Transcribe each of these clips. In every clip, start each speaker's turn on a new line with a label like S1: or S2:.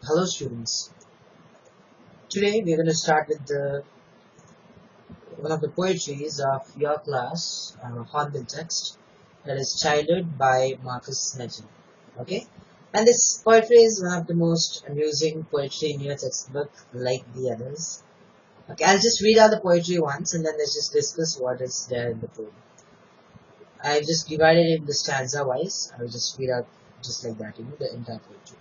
S1: Hello students. Today we're going to start with one of the poetries of your class, hornbill text, that is Childhood by Markus Natten. Okay? And this poetry is one of the most amusing poetry in your textbook, like the others. Okay, I'll just read out the poetry once and then let's just discuss what is there in the poem. I've just divided it into stanza wise. I'll just read out just like that, the entire poetry.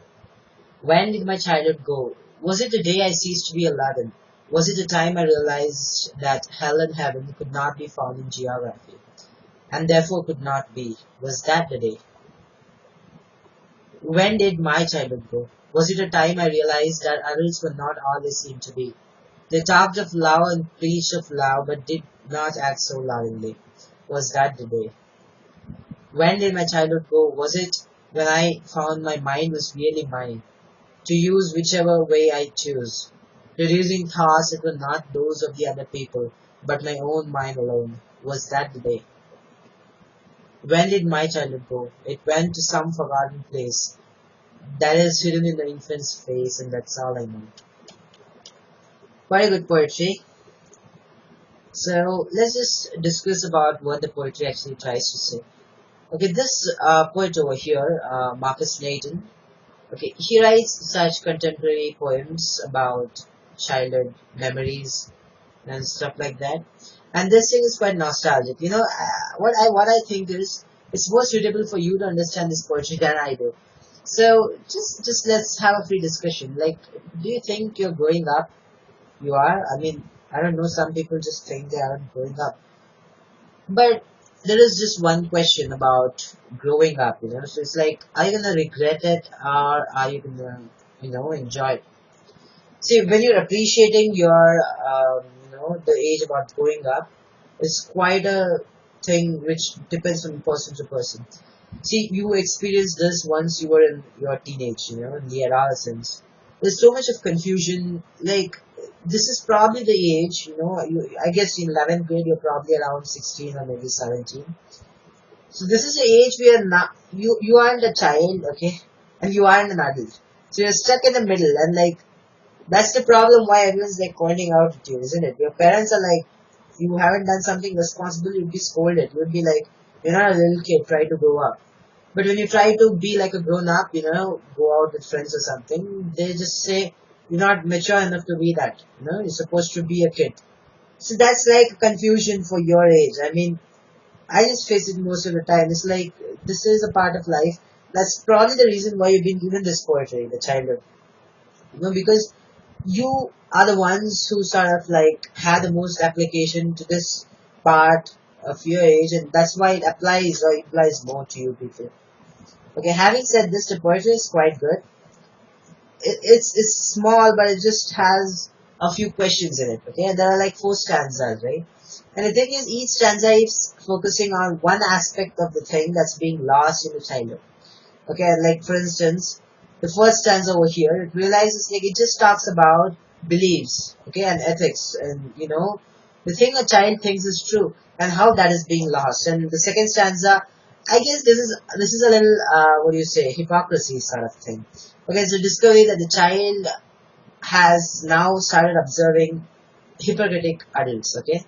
S1: When did my childhood go? Was it the day I ceased to be 11? Was it the time I realized that hell and heaven could not be found in geography, and therefore could not be? Was that the day? When did my childhood go? Was it a time I realized that adults were not all they seemed to be? They talked of love and preached of love, but did not act so lovingly. Was that the day? When did my childhood go? Was it when I found my mind was really mine, to use whichever way I choose, producing thoughts that were not those of the other people, but my own mind alone? Was that the day? When did my childhood go? It went to some forgotten place that is hidden in the infant's face, and that's all I know. Quite a good poetry. So let's just discuss about what the poetry actually tries to say. Okay, this poet over here, Markus Natten, okay, he writes such contemporary poems about childhood memories and stuff like that. And this thing is quite nostalgic. What I think is it's more suitable for you to understand this poetry than I do. So just let's have a free discussion. Like, do you think you're growing up? You are. I mean, I don't know. Some people just think they aren't growing up. But there is just one question about growing up. So it's like, are you gonna regret it or are you gonna, enjoy it? See, when you're appreciating your, the age about growing up, it's quite a thing which depends from person to person. See, you experienced this once you were in your teenage, in the adolescence. There's so much of confusion. Like, this is probably the age, I guess in 11th grade you're probably around 16 or maybe 17. So this is the age where not, you aren't a child, okay, and you aren't an adult. So you're stuck in the middle, and like, that's the problem why everyone's like pointing out at you, isn't it? Your parents are like, you haven't done something responsible, you'd be scolded. You'd be like, you're not a little kid, try to grow up. But when you try to be like a grown up, go out with friends or something, they just say, you're not mature enough to be that. You're supposed to be a kid. So that's like confusion for your age. I mean, I just face it most of the time. It's like, this is a part of life. That's probably the reason why you've been given this poetry, the childhood. Because you are the ones who sort of like had the most application to this part of your age, and that's why it applies or implies more to you people. Okay, having said this, the poetry is quite good. It's small, but it just has a few questions in it. Okay, and there are like 4 stanzas, right? And the thing is, each stanza is focusing on one aspect of the thing that's being lost in the childhood. Okay, like for instance, the first stanza over here, it realizes like it just talks about beliefs, okay, and ethics, and the thing a child thinks is true, and how that is being lost. And the second stanza, I guess this is a little what do you say, hypocrisy sort of thing. Okay, so discovery that the child has now started observing hypocritic adults. Okay,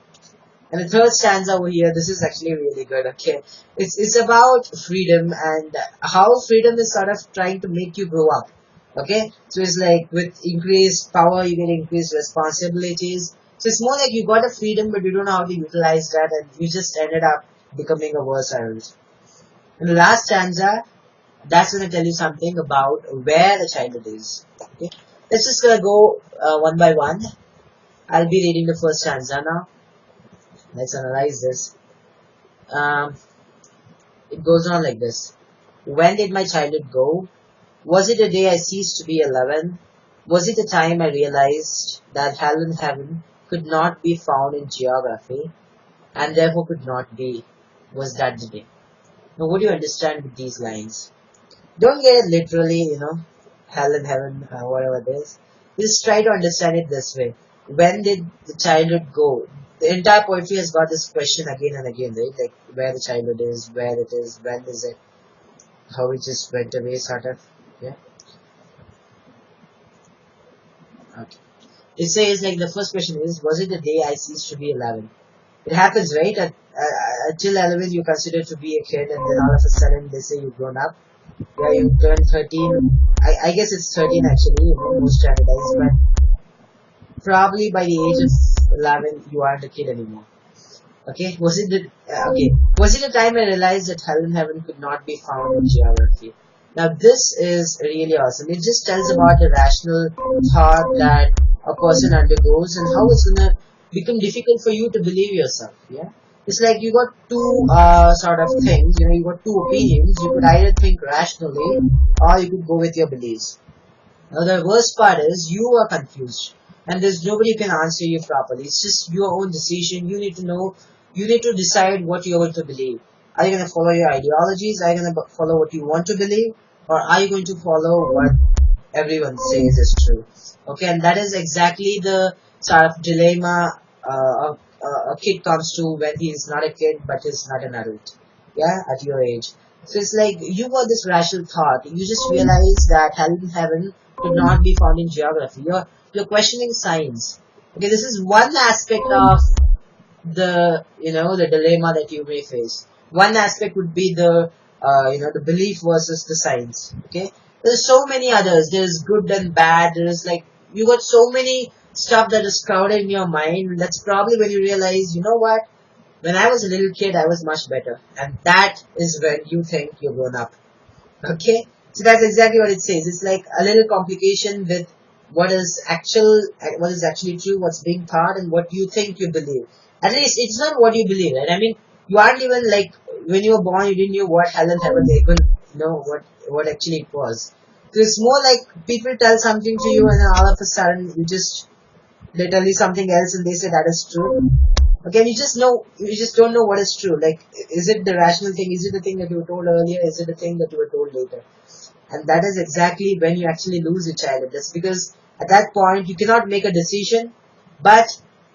S1: and the third stanza over here, this is actually really good. Okay, it's about freedom and how freedom is sort of trying to make you grow up. Okay, so it's like with increased power, you get increased responsibilities. So it's more like you got a freedom, but you don't know how to utilize that, and you just ended up becoming a worse adult. And the last stanza, that's going to tell you something about where the childhood is. Okay, let's just go one by one. I'll be reading the first stanza now. Let's analyze this. Um, it goes on like this. When did my childhood go? Was it the day I ceased to be 11? Was it the time I realized that hell and heaven could not be found in geography, and therefore could not be? Was that the day? Now, what do you understand with these lines? Don't get it literally, hell and heaven, whatever it is. Just try to understand it this way. When did the childhood go? The entire poetry has got this question again and again, right? Like, where the childhood is, where it is, when is it, how it just went away, sort of. Yeah. it says like the first question is, was it the day I ceased to be 11? It happens, right? Till 11 you consider to be a kid, and then all of a sudden they say you've grown up. Yeah, you turn 13. I guess it's 13 actually, most standardized, but probably by the age of 11 you aren't a kid anymore. Okay, was it a time I realized that hell and heaven could not be found in geography? Now this is really awesome. It just tells about the rational thought that a person undergoes and how it's gonna become difficult for you to believe yourself. Yeah, it's like you got two sort of things. You got two opinions. You could either think rationally or you could go with your beliefs. Now the worst part is you are confused and there's nobody who can answer you properly. It's just your own decision. You need to know. You need to decide what you're going to believe. Are you going to follow your ideologies? Are you going to follow what you want to believe? Or are you going to follow what everyone says is true? Okay, and that is exactly the sort of dilemma a kid comes to when he is not a kid but is not an adult. Yeah, at your age. So it's like you got this rational thought. You just realize that hell and heaven could not be found in geography. You're questioning science. Okay, this is one aspect of the dilemma that you may face. One aspect would be the belief versus the science. Okay, there's so many others. There's good and bad. There's like you got so many stuff that is crowded in your mind. That's probably when you realize, you know what? When I was a little kid, I was much better, and that is when you think you're grown up. Okay, so that's exactly what it says. It's like a little complication with what is actually true, what's being taught, and what you think you believe. At least it's not what you believe, right? I mean, you aren't even like when you were born, you didn't know what hell and heaven they couldn't know what actually it was. So it's more like people tell something to you, and then all of a sudden they tell you something else, and they say that is true. Okay, and you just don't know what is true. Like, is it the rational thing? Is it the thing that you were told earlier? Is it the thing that you were told later? And that is exactly when you actually lose your childhood. That's because at that point you cannot make a decision, but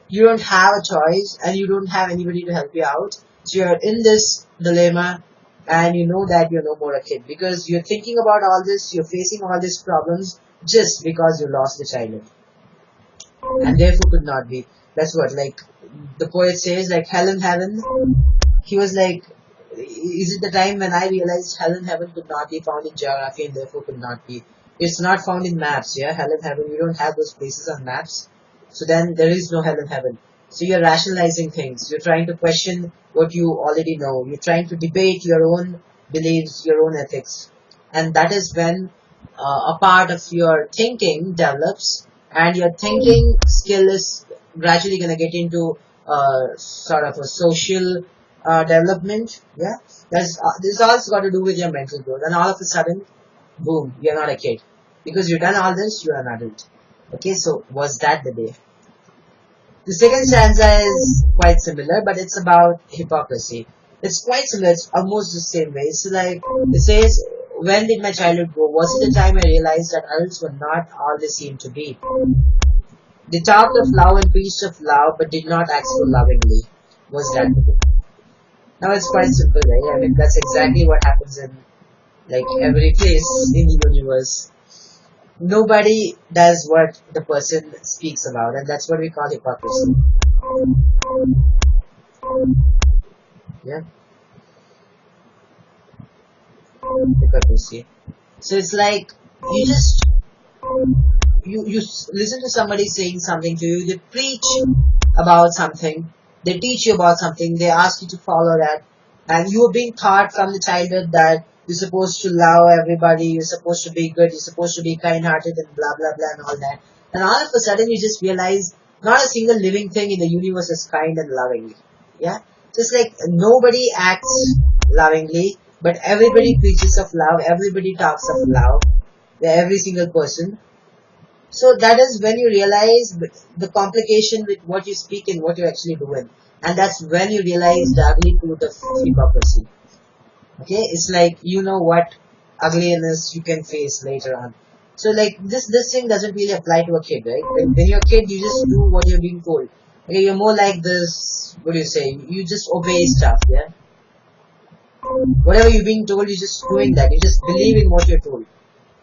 S1: you don't have a choice and you don't have anybody to help you out. So you're in this dilemma and you know that you're no more a kid because you're thinking about all this, you're facing all these problems just because you lost the childhood. And therefore could not be. That's what, like, the poet says, like, hell and heaven. He was like, is it the time when I realized hell and heaven could not be found in geography and therefore could not be? It's not found in maps, yeah? Hell and heaven, you don't have those places on maps. So then there is no hell and heaven. So you're rationalizing things. You're trying to question what you already know. You're trying to debate your own beliefs, your own ethics. And that is when a part of your thinking develops and your thinking skill is gradually going to get into sort of a social development. Yeah, this also got to do with your mental growth. And all of a sudden, boom, you're not a kid. Because you've done all this, you're an adult. Okay, so was that the day? The second stanza is quite similar, but it's about hypocrisy. It's quite similar, it's almost the same way. It's like, it says, when did my childhood go? Was it the time I realized that adults were not all they seemed to be? They talked of love and preached of love, but did not act so lovingly. Was that the day? Now it's quite simple, right? I mean, that's exactly what happens in like every place in the universe. Nobody does what the person speaks about, and that's what we call hypocrisy. Yeah, hypocrisy. So it's like you listen to somebody saying something to you. They preach about something. They teach you about something. They ask you to follow that, and you are being taught from the childhood that you're supposed to love everybody, you're supposed to be good, you're supposed to be kind-hearted and blah blah blah and all that. And all of a sudden you just realize not a single living thing in the universe is kind and loving. Yeah? Just like nobody acts lovingly, but everybody preaches of love, everybody talks of love, every single person. So that is when you realize the complication with what you speak and what you're actually doing. And that's when you realize the ugly truth of hypocrisy. Okay, it's like you know what ugliness you can face later on. So like this thing doesn't really apply to a kid, right? When you're a kid, you just do what you're being told. Okay, you're more like this. What do you say? You just obey stuff, yeah. Whatever you're being told, you're just doing that. You just believe in what you're told.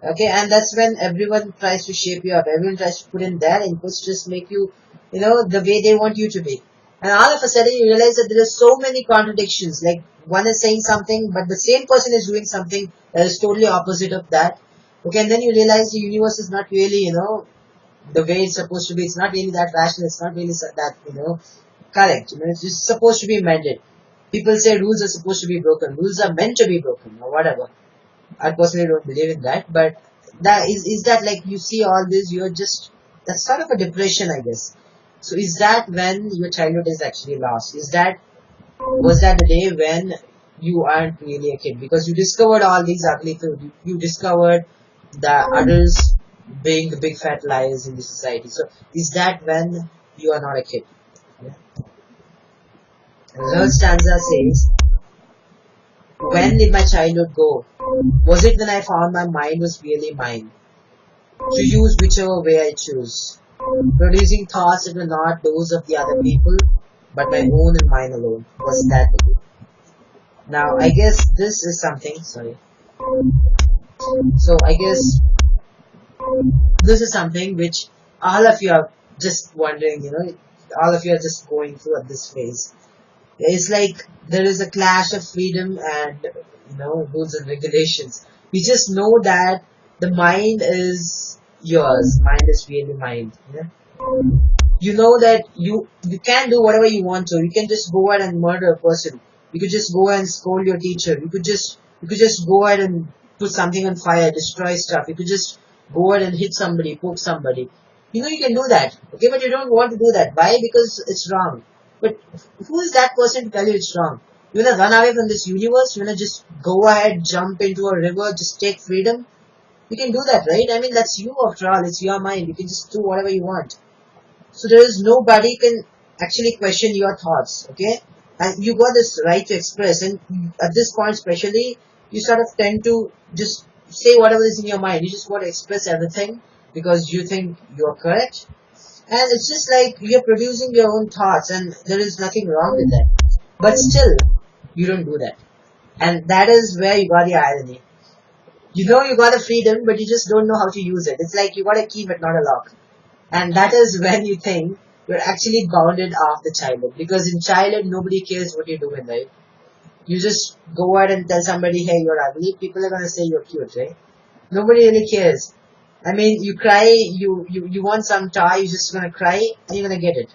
S1: Okay, and that's when everyone tries to shape you up. Everyone tries to put in their inputs, just make you, the way they want you to be. And all of a sudden, you realize that there are so many contradictions. Like one is saying something, but the same person is doing something that is totally opposite of that. Okay, and then you realize the universe is not really, the way it's supposed to be. It's not really that rational. It's not really that, correct. It's just supposed to be mended. People say rules are supposed to be broken. Rules are meant to be broken, or whatever. I personally don't believe in that, but that is that like you see all this, you're just that's sort of a depression, I guess. So is that when your childhood is actually lost? Was that the day when you aren't really a kid because you discovered all these ugly things? You discovered the adults being the big fat liars in the society. So is that when you are not a kid? Yeah. And the third stanza says, when did my childhood go? Was it when I found my mind was really mine, to use whichever way I choose, producing thoughts that were not those of the other people, but my own and mine alone? Was that the day? Now, I guess this is something, sorry. So, I guess this is something which all of you are just wondering, all of you are just going through at this phase. It's like there is a clash of freedom and rules and regulations. We just know that the mind is yours. Mind is really mind. Yeah? You know that you can do whatever you want to. You can just go ahead and murder a person. You could just go ahead and scold your teacher. You could just go ahead and put something on fire, destroy stuff. You could just go ahead and hit somebody, poke somebody. You can do that. Okay, but you don't want to do that. Why? Because it's wrong. But who is that person to tell you it's wrong? You wanna run away from this universe? You wanna just go ahead, jump into a river, just take freedom? You can do that, right? I mean, that's you after all. It's your mind. You can just do whatever you want. So there is nobody can actually question your thoughts, okay? And you got this right to express. And at this point, especially, you sort of tend to just say whatever is in your mind. You just want to express everything because you think you're correct. And it's just like you're producing your own thoughts, and there is nothing wrong with that. But still, you don't do that. And that is where you got the irony. You know you got a freedom, but you just don't know how to use it. It's like you got a key but not a lock. And that is when you think you're actually bounded off the childhood. Because in childhood, nobody cares what you're doing, right? You just go out and tell somebody, hey, you're ugly. People are going to say you're cute, right? Nobody really cares. I mean, you cry, you want some toy, you're just going to cry and you're going to get it.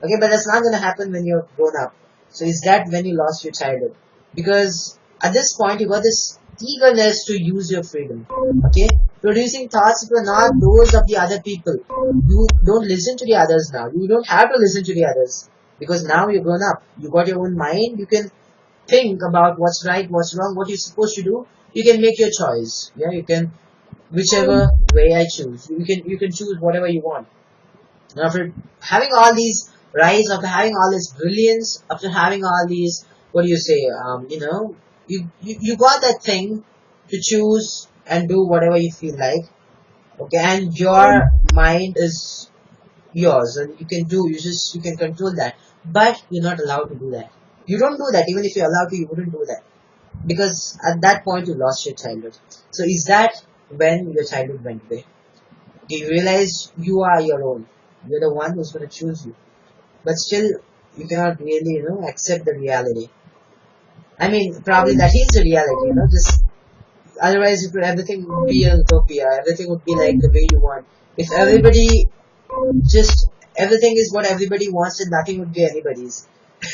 S1: Okay, but that's not going to happen when you're grown up. So is that when you lost your childhood? Because at this point, you got this eagerness to use your freedom. Okay? Producing thoughts that were not those of the other people. You don't listen to the others now. You don't have to listen to the others. Because now you're grown up. You got your own mind. You can think about what's right, what's wrong, what you're supposed to do. You can make your choice. Yeah, you can, whichever way I choose. You can choose whatever you want. And after having all these rights, after having all this brilliance, after having all these, what do you say, you got that thing to choose and do whatever you feel like. Okay, and your mind is yours and you can control that. But you're not allowed to do that. You don't do that. Even if you're allowed to, you wouldn't do that. Because at that point you lost your childhood. So is that when your childhood went away? Do you realize you are your own? You're the one who's going to choose you. But still, you cannot really, accept the reality. I mean, probably that is the reality, just otherwise everything would be a utopia. Everything would be like the way you want. If everything is what everybody wants, then nothing would be anybody's.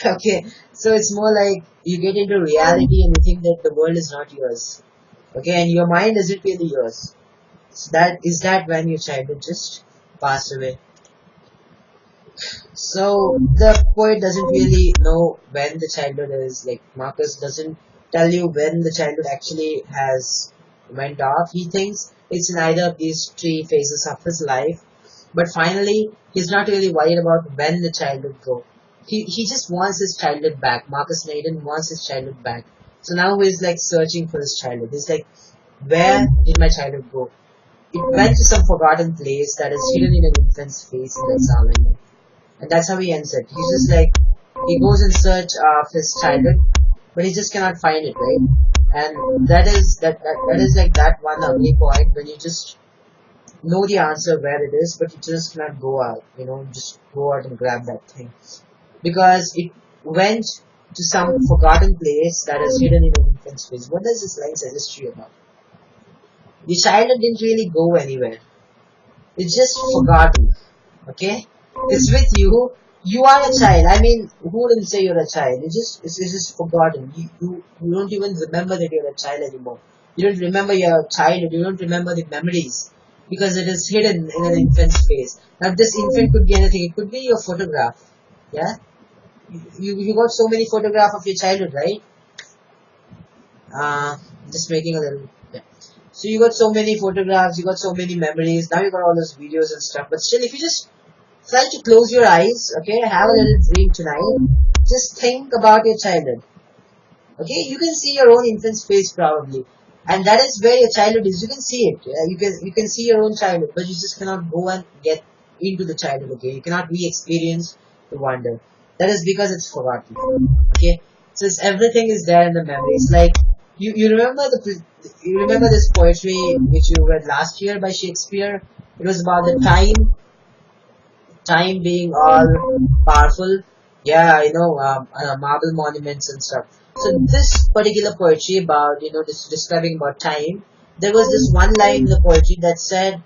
S1: Okay, so it's more like you get into reality and you think that the world is not yours. Okay, and your mind isn't really yours. So that when your childhood just passed away. So the poet doesn't really know when the childhood is, like Marcus doesn't tell you when the childhood actually has went off. He thinks it's in either of these three phases of his life. But finally, he's not really worried about when the childhood go. He just wants his childhood back. Markus Natten wants his childhood back. So now he's like searching for his childhood. He's like, where did my childhood go? It went to some forgotten place that is hidden in an infant's face, and that's all I know. And that's how he ends it. He's just like, he goes in search of his childhood, but he just cannot find it, right? And that is like that one ugly point when you just know the answer where it is, but you just cannot go out, just go out and grab that thing because it went to some forgotten place that is hidden in an infant space. What does this line suggest you about? The childhood didn't really go anywhere. It's just forgotten. Okay? It's with you. You are a child. I mean, who wouldn't say you're a child? It's just forgotten. You don't even remember that you're a child anymore. You don't remember your childhood. You don't remember the memories because it is hidden in an infant's face. Now, this infant could be anything. It could be your photograph. Yeah? You got so many photographs of your childhood, right? Just making a little. Yeah. So you got so many photographs. You got so many memories. Now you got all those videos and stuff. But still, if you just try to close your eyes, okay, have a little dream tonight. Just think about your childhood. Okay, you can see your own infant's face probably, and that is where your childhood is. You can see it. Yeah? You can see your own childhood, but you just cannot go and get into the childhood. Okay, you cannot re-experience the wonder. That is because it's forgotten. Okay, so everything is there in the memory. It's like you remember this poetry which you read last year by Shakespeare. It was about the time being all powerful. Yeah, marble monuments and stuff. So this particular poetry about, describing about time, there was this one line in the poetry that said,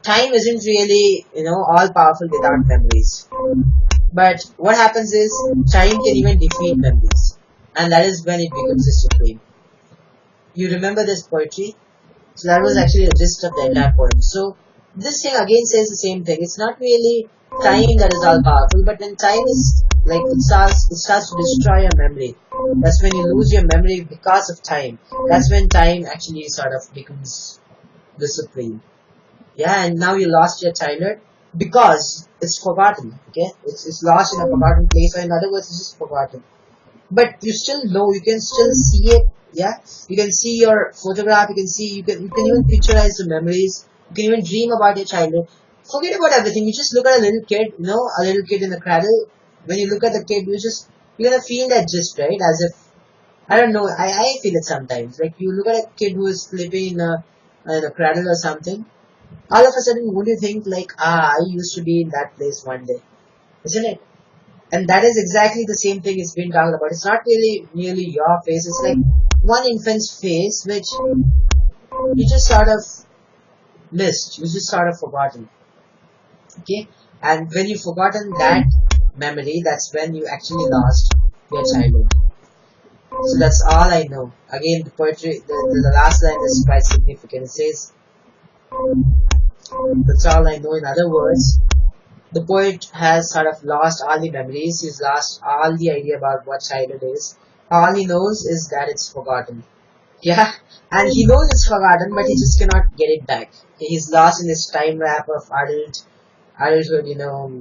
S1: time isn't really, all powerful without memories. But what happens is, time can even defeat memories. And that is when it becomes the supreme. You remember this poetry? So that was actually the gist of the entire poem. So this thing again says the same thing. It's not really time that is all powerful, but when time is like it starts to destroy your memory. That's when you lose your memory because of time. That's when time actually sort of becomes the supreme. Yeah, and now you lost your childhood because it's forgotten. Okay, it's lost in a forgotten place, or in other words, it's just forgotten. But you still know, you can still see it. Yeah, you can see your photograph. You can even picturize the memories. You can even dream about your childhood. Forget about everything. You just look at a little kid, a little kid in the cradle. When you look at the kid, you're gonna feel that gist, right? As if, I don't know, I feel it sometimes. Like you look at a kid who is sleeping in a cradle or something. All of a sudden, would you think like, I used to be in that place one day, isn't it? And that is exactly the same thing it's been talked about. It's not really merely your face. It's like one infant's face, which you just sort of missed. You just sort of forgotten. Okay? And when you've forgotten that memory, that's when you actually lost your childhood. So that's all I know. Again, the poetry, the last line is quite significant. It says, that's all I know. In other words, the poet has sort of lost all the memories. He's lost all the idea about what childhood is. All he knows is that it's forgotten. Yeah, and he knows it's forgotten, but he just cannot get it back. He's lost in this time wrap of adulthood,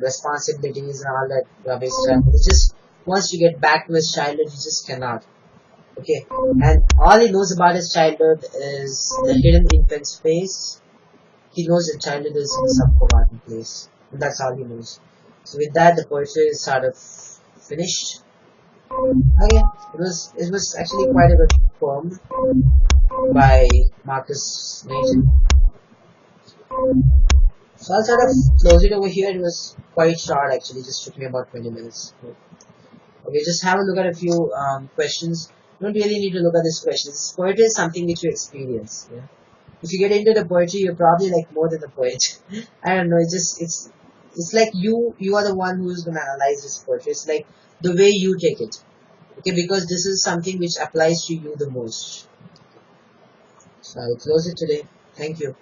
S1: responsibilities and all that rubbish stuff. He just wants to get back to his childhood. He just cannot. Okay, and all he knows about his childhood is the hidden infant's face. He knows that childhood is in some forgotten place. And that's all he knows. So with that, the poetry is sort of finished. Okay, it was actually quite a good poem by Markus Natten. So I'll sort of close it over here. It was quite short actually, just took me about 20 minutes. Okay, just have a look at a few questions. You don't really need to look at these questions. Poetry is something which you experience. Yeah? If you get into the poetry, you're probably like more than the poet. I don't know. It's like you are the one who's gonna analyze this poetry. It's like the way you take it. Okay, because this is something which applies to you the most. So I'll close it today. Thank you.